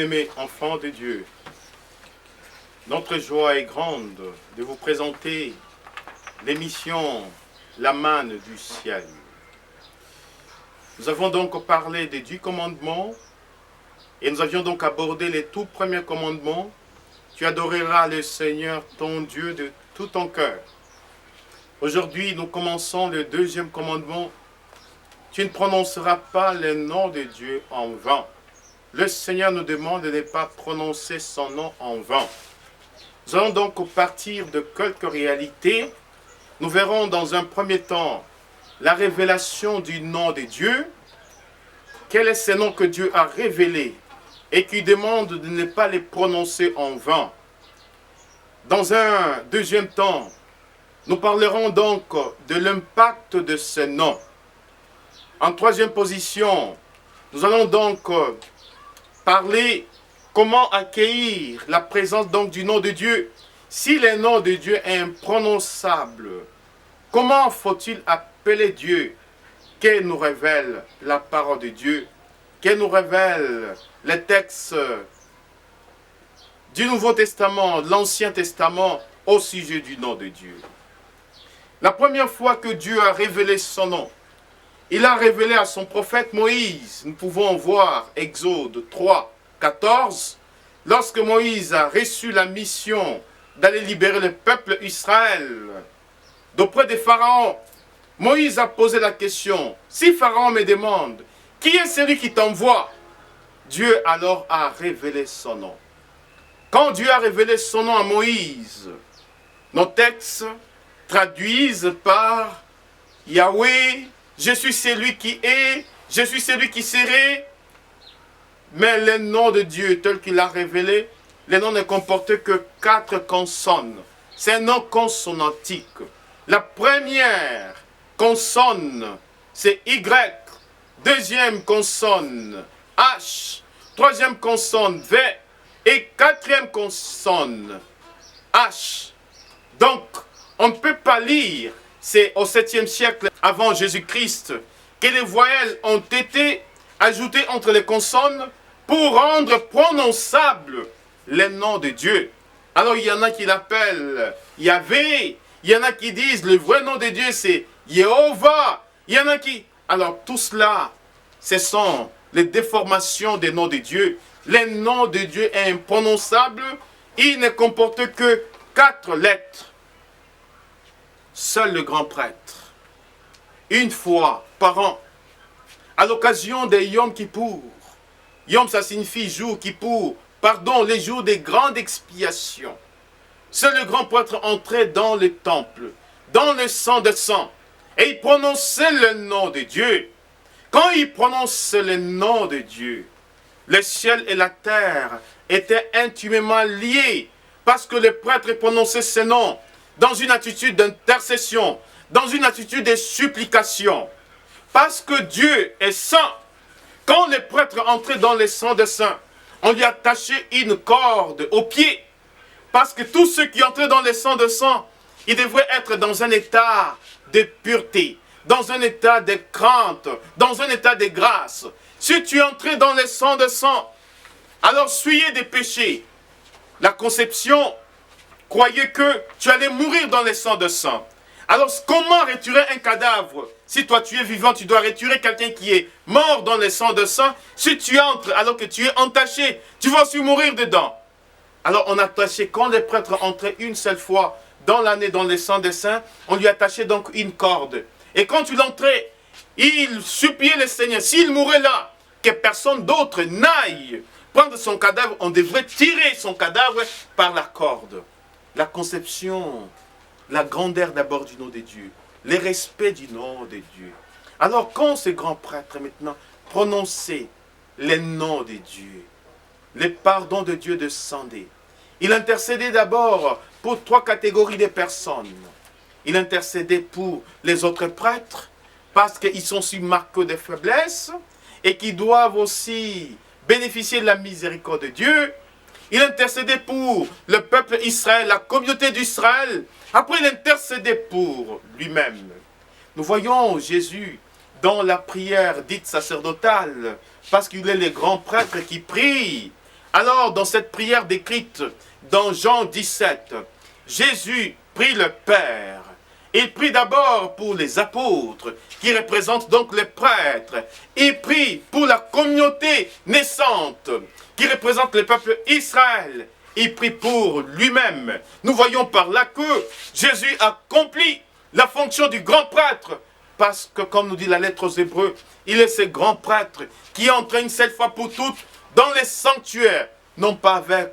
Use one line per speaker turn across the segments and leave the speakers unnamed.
Bien-aimés enfants de Dieu, notre joie est grande de vous présenter l'émission La manne du ciel. Nous avons donc parlé des 10 commandements et nous avions donc abordé les tout premiers commandements. Tu adoreras le Seigneur ton Dieu de tout ton cœur. Aujourd'hui, nous commençons le deuxième commandement. Tu ne prononceras pas le nom de Dieu en vain. Le Seigneur nous demande de ne pas prononcer son nom en vain. Nous allons donc partir de quelques réalités. Nous verrons dans un premier temps la révélation du nom de Dieu. Quel est ce nom que Dieu a révélé et qui demande de ne pas les prononcer en vain. Dans un deuxième temps, nous parlerons donc de l'impact de ce nom. En troisième position, nous allons donc parler comment accueillir la présence donc du nom de Dieu. Si le nom de Dieu est imprononçable, comment faut-il appeler Dieu? Que nous révèle la parole de Dieu? Que nous révèle les textes du Nouveau Testament, de l'Ancien Testament au sujet du nom de Dieu? La première fois que Dieu a révélé son nom, il a révélé à son prophète Moïse. Nous pouvons voir Exode 3, 14. Lorsque Moïse a reçu la mission d'aller libérer le peuple Israël d'auprès des pharaons, Moïse a posé la question, si Pharaon me demande, qui est celui qui t'envoie? Dieu alors a révélé son nom. Quand Dieu a révélé son nom à Moïse, nos textes traduisent par Yahweh, je suis celui qui est, je suis celui qui serait. Mais le nom de Dieu tel qu'il a révélé, le nom ne comporte que 4 consonnes. C'est un nom consonantique. La première consonne, c'est Y. Deuxième consonne, H. Troisième consonne, V. Et quatrième consonne, H. Donc, on ne peut pas lire, c'est au 7e siècle avant Jésus-Christ, que les voyelles ont été ajoutées entre les consonnes pour rendre prononçable les noms de Dieu. Alors, il y en a qui l'appellent Yahvé, il y en a qui disent le vrai nom de Dieu c'est Jéhovah, il y en a qui... Alors, tout cela, ce sont les déformations des noms de Dieu. Le nom de Dieu est imprononçable, il ne comporte que 4 lettres. Seul le grand prêtre, une fois par an, à l'occasion des Yom Kippour. Yom, ça signifie jour, Kippour, pardon, les jours des grandes expiations. Seul le grand prêtre entrait dans le temple, dans le sang de sang, et il prononçait le nom de Dieu. Quand il prononce le nom de Dieu, le ciel et la terre étaient intimement liés, parce que le prêtre prononçait ce nom dans une attitude d'intercession, dans une attitude de supplication. Parce que Dieu est saint, quand le prêtre entrait dans le sang des saints, on lui attachait une corde au pied. Parce que tous ceux qui entraient dans le sang de sang, ils devraient être dans un état de pureté, dans un état de crainte, dans un état de grâce. Si tu entrais dans le sang de sang, alors souillé des péchés. La conception croyait que tu allais mourir dans le sang de sang. Alors comment retirer un cadavre? Si toi tu es vivant, tu dois retirer quelqu'un qui est mort dans le sang de sang. Si tu entres alors que tu es entaché, tu vas aussi mourir dedans. Alors on attachait, quand les prêtres entraient une seule fois dans l'année dans le sang des saints, on lui attachait donc une corde. Et quand tu l'entrais, il suppliait le Seigneur, s'il mourait là, que personne d'autre n'aille prendre son cadavre, on devrait tirer son cadavre par la corde. La conception, la grandeur d'abord du nom de Dieu, le respect du nom de Dieu. Alors quand ce grand prêtre maintenant prononçait les noms de Dieu, le pardon de Dieu descendait. Il intercédait d'abord pour 3 catégories de personnes. Il intercédait pour les autres prêtres, parce qu'ils sont si marqués de faiblesse, et qui doivent aussi bénéficier de la miséricorde de Dieu. Il intercédait pour le peuple Israël, la communauté d'Israël. Après, il intercédait pour lui-même. Nous voyons Jésus dans la prière dite sacerdotale, parce qu'il est le grand prêtre qui prie Alors, dans cette prière décrite dans Jean 17, Jésus prie le Père. Il prie d'abord pour les apôtres, qui représentent donc les prêtres. Il prie pour la communauté naissante, qui représente le peuple Israël. Il prie pour lui-même. Nous voyons par là que Jésus accomplit la fonction du grand prêtre. Parce que, comme nous dit la lettre aux Hébreux, il est ce grand prêtre qui entraîne cette fois pour toutes dans les sanctuaires, non pas avec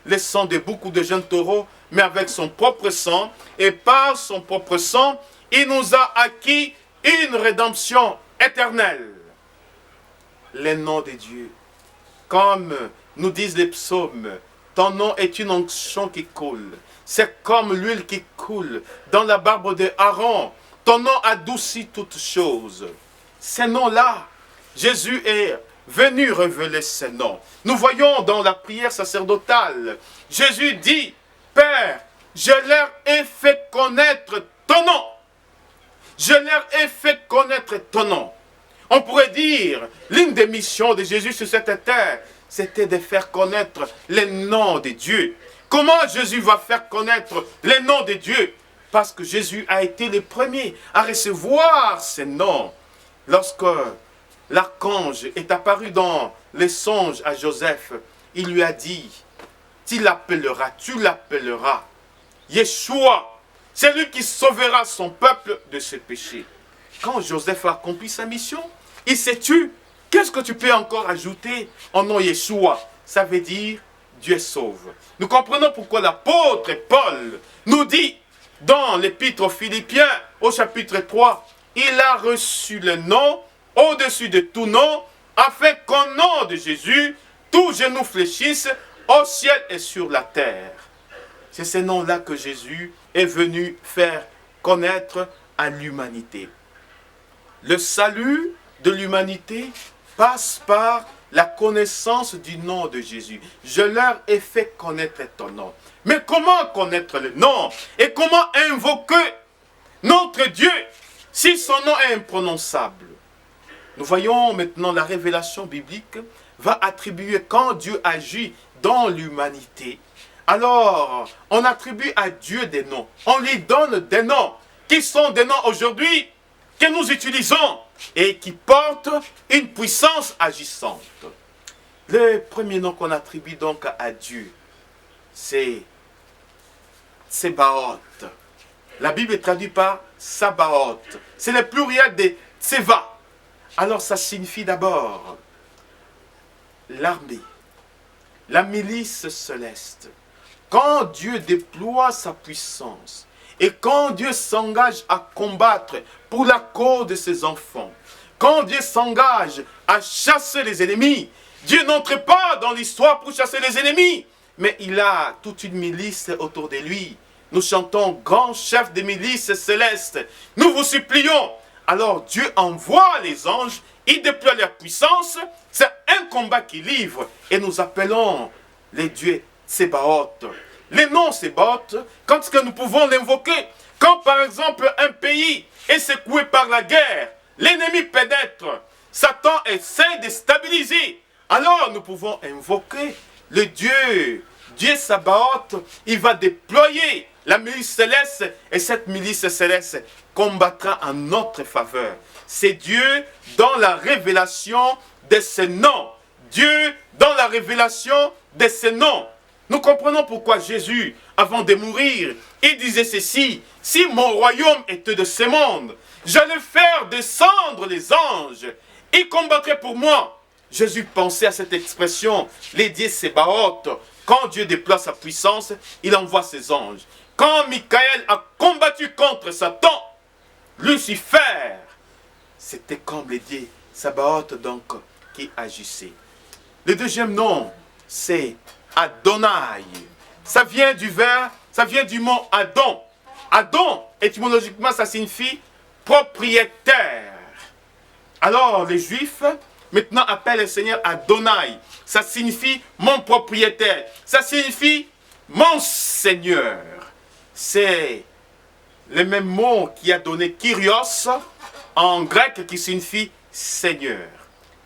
le sang de beaucoup de jeunes taureaux, mais avec son propre sang. Et par son propre sang, il nous a acquis une rédemption éternelle. Les noms de Dieu, comme nous disent les psaumes, ton nom est une onction qui coule. C'est comme l'huile qui coule dans la barbe de Aaron. Ton nom adoucit toutes choses. Ces noms-là, Jésus est venu révéler ces noms. Nous voyons dans la prière sacerdotale, Jésus dit, Père, je leur ai fait connaître ton nom. Je leur ai fait connaître ton nom. On pourrait dire, l'une des missions de Jésus sur cette terre, c'était de faire connaître les noms de Dieu. Comment Jésus va faire connaître les noms de Dieu? Parce que Jésus a été le premier à recevoir ces noms. Lorsque l'archange est apparu dans les songes à Joseph, il lui a dit, tu l'appelleras Yeshua, c'est lui qui sauvera son peuple de ses péchés. Quand Joseph a accompli sa mission, il s'est tué. Qu'est-ce que tu peux encore ajouter en nom Yeshua? Ça veut dire Dieu sauve. Nous comprenons pourquoi l'apôtre Paul nous dit dans l'épître aux Philippiens au chapitre 3, il a reçu le nom au-dessus de tout nom, afin qu'au nom de Jésus, tout genou fléchisse au ciel et sur la terre. C'est ce nom-là que Jésus est venu faire connaître à l'humanité. Le salut de l'humanité passe par la connaissance du nom de Jésus. Je leur ai fait connaître ton nom. Mais comment connaître le nom? Et comment invoquer notre Dieu si son nom est imprononçable? Nous voyons maintenant la révélation biblique va attribuer quand Dieu agit dans l'humanité. Alors, on attribue à Dieu des noms. On lui donne des noms qui sont des noms aujourd'hui que nous utilisons et qui portent une puissance agissante. Le premier nom qu'on attribue donc à Dieu, c'est Tsebaoth. La Bible est traduite par Sabaoth. C'est le pluriel de Tseva. Alors ça signifie d'abord l'armée, la milice céleste. Quand Dieu déploie sa puissance et quand Dieu s'engage à combattre pour la cause de ses enfants, quand Dieu s'engage à chasser les ennemis, Dieu n'entre pas dans l'histoire pour chasser les ennemis, mais il a toute une milice autour de lui. Nous chantons « Grand chef de milice céleste ». Nous vous supplions. Alors Dieu envoie les anges, il déploie leur puissance. C'est un combat qu'il livre. Et nous appelons les dieux Tsebaoth. Les noms Tsebaoth, quand est-ce que nous pouvons l'invoquer? Quand par exemple un pays est secoué par la guerre, l'ennemi pénètre, Satan essaie de stabiliser. Alors nous pouvons invoquer le Dieu Sabaoth. Il va déployer la milice céleste et cette milice céleste combattra en notre faveur. C'est Dieu dans la révélation de ses noms. Dieu dans la révélation de ses noms. Nous comprenons pourquoi Jésus, avant de mourir, il disait ceci: si mon royaume était de ce monde, j'allais faire descendre les anges. Ils combattraient pour moi. Jésus pensait à cette expression, les dieux Sébaoth. Quand Dieu déploie sa puissance, il envoie ses anges. Quand Michael a combattu contre Satan, Lucifer, c'était comme les dieux Sabaoth donc qui agissaient. Le deuxième nom, c'est Adonai. Ça vient du mot Adon. Adon, étymologiquement, ça signifie propriétaire. Alors, les Juifs, maintenant, appellent le Seigneur Adonai. Ça signifie mon propriétaire. Ça signifie mon Seigneur. C'est le même mot qui a donné Kyrios en grec qui signifie Seigneur.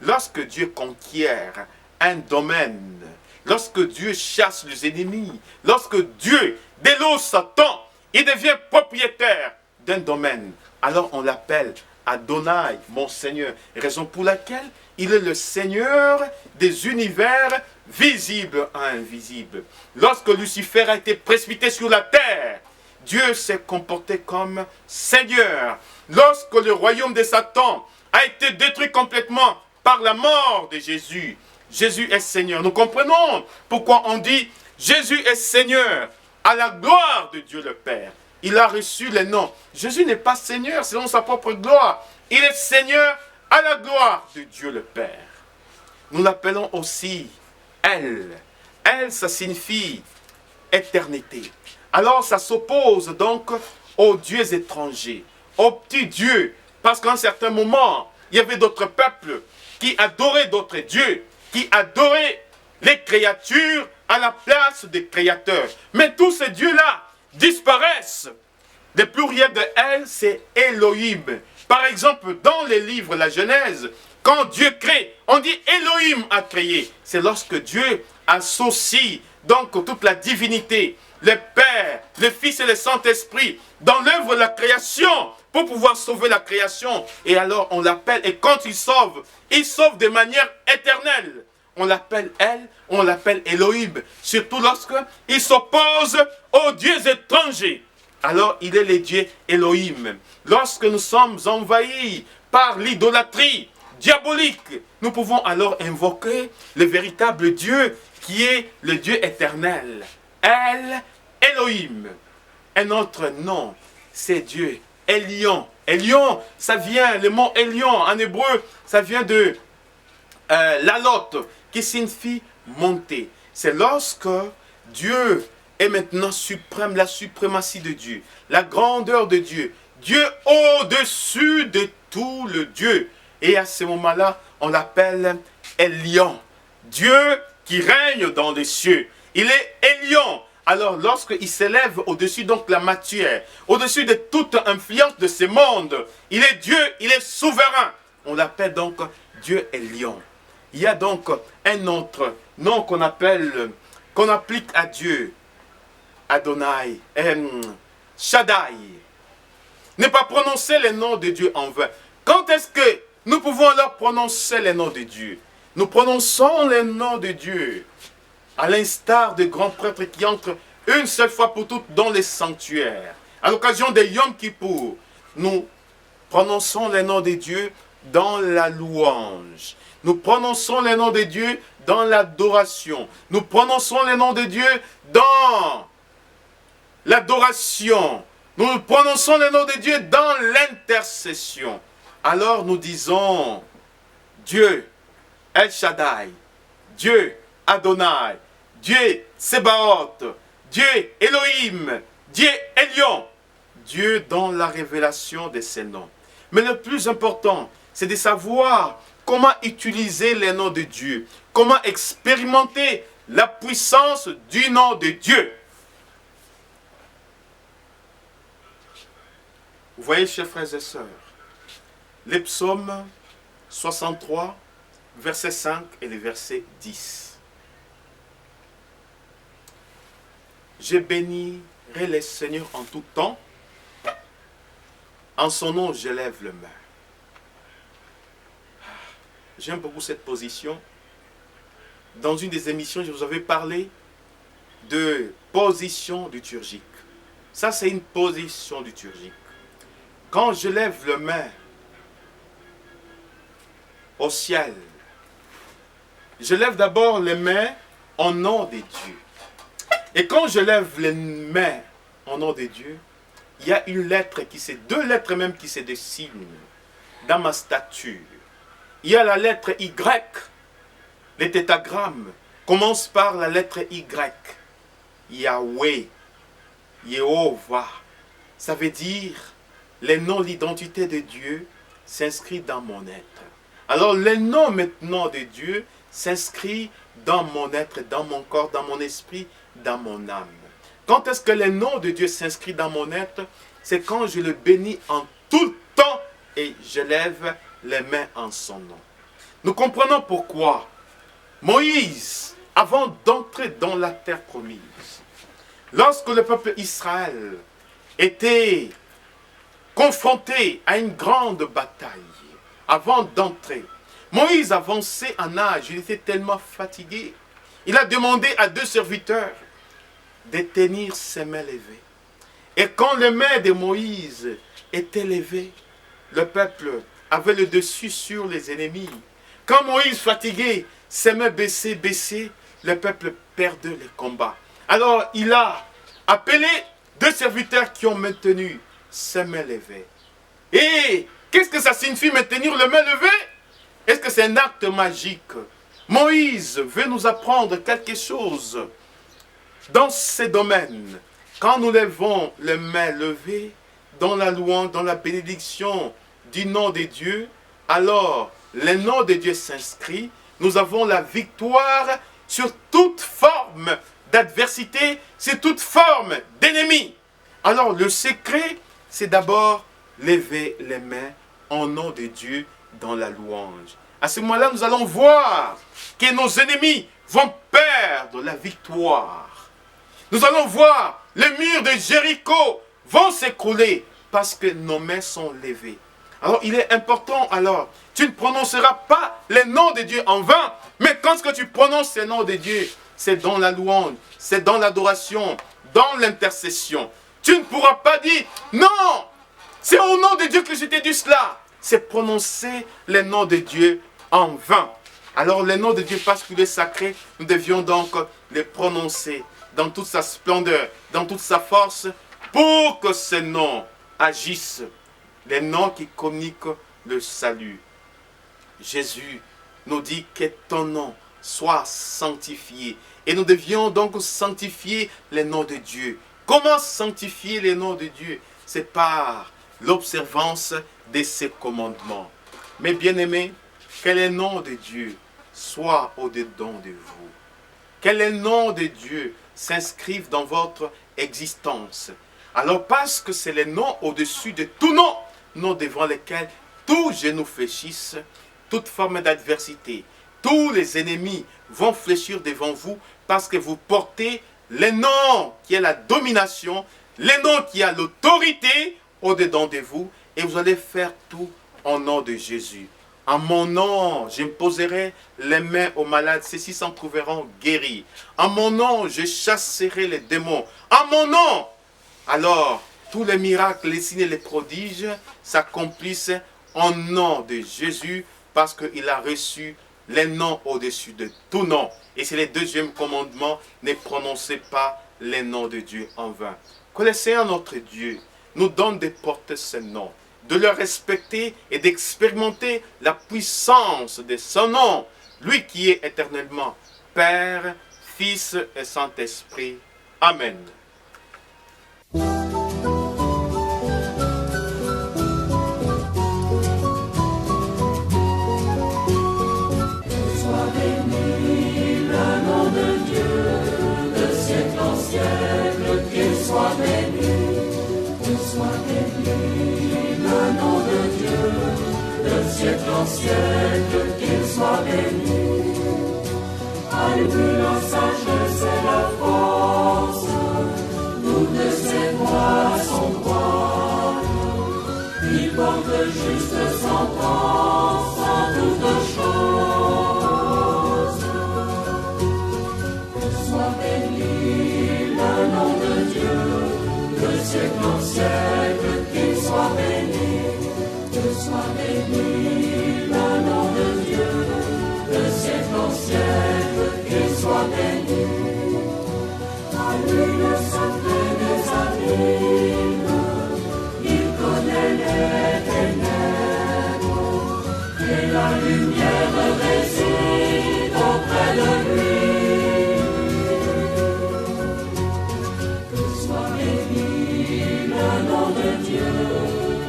Lorsque Dieu conquiert un domaine, lorsque Dieu chasse les ennemis, lorsque Dieu déloge Satan, il devient propriétaire d'un domaine. Alors on l'appelle Adonai, mon Seigneur. Raison pour laquelle il est le Seigneur des univers visibles à invisibles. Lorsque Lucifer a été précipité sur la terre, Dieu s'est comporté comme Seigneur. Lorsque le royaume de Satan a été détruit complètement par la mort de Jésus, Jésus est Seigneur. Nous comprenons pourquoi on dit Jésus est Seigneur à la gloire de Dieu le Père. Il a reçu les noms. Jésus n'est pas Seigneur selon sa propre gloire. Il est Seigneur à la gloire de Dieu le Père. Nous l'appelons aussi El. El, ça signifie éternité. Alors ça s'oppose donc aux dieux étrangers, aux petits dieux. Parce qu'à un certain moment, il y avait d'autres peuples qui adoraient d'autres dieux, qui adoraient les créatures à la place des créateurs. Mais tous ces dieux-là disparaissent. Le pluriel de El, c'est Elohim. Par exemple, dans les livres de la Genèse, quand Dieu crée, on dit Elohim a créé. C'est lorsque Dieu associe donc toute la divinité, le Père, le Fils et le Saint-Esprit dans l'œuvre de la création pour pouvoir sauver la création. Et alors on l'appelle, et quand il sauve de manière éternelle. On l'appelle El, on l'appelle Elohim, surtout lorsque il s'oppose aux dieux étrangers. Alors il est le Dieu Elohim. Lorsque nous sommes envahis par l'idolâtrie diabolique, nous pouvons alors invoquer le véritable Dieu qui est le Dieu éternel. El Elohim. Un autre nom, c'est Dieu Elion. Elion, ça vient, le mot Elion en hébreu, ça vient de l'alot, qui signifie monter. C'est lorsque Dieu est maintenant suprême, la suprématie de Dieu, la grandeur de Dieu, Dieu au-dessus de tout le Dieu. Et à ce moment-là, on l'appelle Elion, Dieu qui règne dans les cieux. Il est Elion. Alors, lorsqu'il s'élève au-dessus donc la matière, au-dessus de toute influence de ce monde, il est Dieu, il est souverain. On l'appelle donc Dieu Elion. Il y a donc un autre nom qu'on applique à Dieu, Adonai, Shaddai. Ne pas prononcer les noms de Dieu en vain. Quand est-ce que nous pouvons alors prononcer les noms de Dieu? Nous prononçons les noms de Dieu, à l'instar des grands prêtres qui entrent une seule fois pour toutes dans les sanctuaires. À l'occasion des Yom Kippour, nous prononçons les noms de Dieu dans la louange. Nous prononçons les noms de Dieu dans l'adoration. Nous prononçons les noms de Dieu dans l'adoration. Nous prononçons les noms de Dieu dans l'intercession. Alors nous disons Dieu El Shaddai, Dieu Adonai, Dieu Tsebaoth, Dieu Elohim, Dieu Elion, Dieu dans la révélation de ses noms. Mais le plus important, c'est de savoir comment utiliser les noms de Dieu, comment expérimenter la puissance du nom de Dieu. Vous voyez, chers frères et sœurs, les psaumes 63, verset 5 et le verset 10. Je bénirai le Seigneur en tout temps. En son nom, je lève le main. J'aime beaucoup cette position. Dans une des émissions, je vous avais parlé de position liturgique. Ça, c'est une position liturgique. Quand je lève le main au ciel, je lève d'abord les mains au nom de Dieu. Et quand je lève les mains au nom de Dieu, il y a une lettre deux lettres même qui se dessinent dans ma stature. Il y a la lettre Y. Les tétagrammes commencent par la lettre Y. Yahweh, Yehovah. Ça veut dire les noms, l'identité de Dieu s'inscrit dans mon être. Alors les noms maintenant de Dieu s'inscrit dans mon être, dans mon corps, dans mon esprit, dans mon âme. Quand est-ce que les noms de Dieu s'inscrivent dans mon être? C'est quand je le bénis en tout temps et je lève les mains en son nom. Nous comprenons pourquoi Moïse avant d'entrer dans la terre promise. Lorsque le peuple Israël était confronté à une grande bataille, avant d'entrer, Moïse avançait en âge, il était tellement fatigué. Il a demandé à 2 serviteurs de tenir ses mains levées. Et quand les mains de Moïse étaient levées, le peuple avait le dessus sur les ennemis. Quand Moïse, fatigué, ses mains baissées, le peuple perdait le combat. Alors il a appelé 2 serviteurs qui ont maintenu ses mains levées. Et qu'est-ce que ça signifie maintenir les mains levées? Est-ce que c'est un acte magique? Moïse veut nous apprendre quelque chose dans ces domaines. Quand nous levons les mains levées dans la louange, dans la bénédiction du nom de Dieu, alors le nom de Dieu s'inscrit. Nous avons la victoire sur toute forme d'adversité, sur toute forme d'ennemi. Alors le secret, c'est d'abord lever les mains en nom de Dieu dans la louange. À ce moment-là, nous allons voir que nos ennemis vont perdre la victoire. Nous allons voir les murs de Jéricho vont s'écrouler parce que nos mains sont levées. Alors, il est important, alors, tu ne prononceras pas les noms de Dieu en vain, mais quand ce que tu prononces ces noms de Dieu, c'est dans la louange, c'est dans l'adoration, dans l'intercession. Tu ne pourras pas dire, non, c'est au nom de Dieu que je t'ai dit cela. C'est prononcer les noms de Dieu en vain. Alors, les noms de Dieu, parce qu'il est sacré, nous devions donc les prononcer dans toute sa splendeur, dans toute sa force, pour que ces noms agissent. Les noms qui communiquent le salut. Jésus nous dit que ton nom soit sanctifié. Et nous devions donc sanctifier les noms de Dieu. Comment sanctifier les noms de Dieu? C'est par l'observance de ses commandements. Mes bien-aimés, que les noms de Dieu soient au-dedans de vous. Que les noms de Dieu s'inscrivent dans votre existence. Alors parce que c'est les noms au-dessus de tout nom, noms devant lesquels tous genoux fléchissent, toute forme d'adversité, tous les ennemis vont fléchir devant vous parce que vous portez les noms qui est la domination, les noms qui a l'autorité au-dedans de vous, et vous allez faire tout au nom de Jésus. En mon nom, j'imposerai les mains aux malades, ceux-ci s'en trouveront guéris. En mon nom, je chasserai les démons. En mon nom, alors, tous les miracles, les signes et les prodiges s'accomplissent en nom de Jésus parce qu'il a reçu les noms au-dessus de tout nom. Et c'est le 2e commandement, ne prononcez pas les noms de Dieu en vain. Que le Seigneur notre Dieu nous donne de porter ces noms, de le respecter et d'expérimenter la puissance de son nom, lui qui est éternellement Père, Fils et Saint-Esprit. Amen.
Siècle en siècle, qu'il soit béni. À lui la sagesse et la force, toutes ses voies sont droites. Il porte juste sentence en toutes choses. Soit béni le nom de Dieu, de siècle en siècle, qu'il soit béni. Soit béni le nom de Dieu, de siècle en siècle, qu'il soit béni. À lui le secret des abîmes, il connaît les ténèbres, et la lumière réside auprès de lui. Que soit béni le nom de Dieu,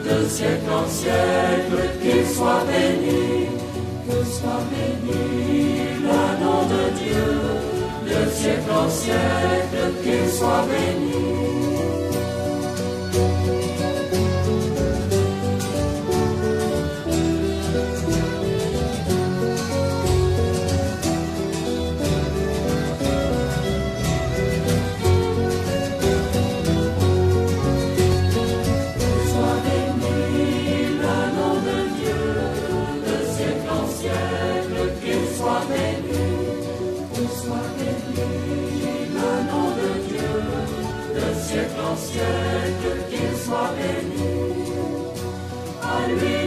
de siècle en siècle, qu'il soit béni. Que soit béni le nom de Dieu, de siècle en siècle, qu'il soit béni. siècle, qu'il soit béni. À lui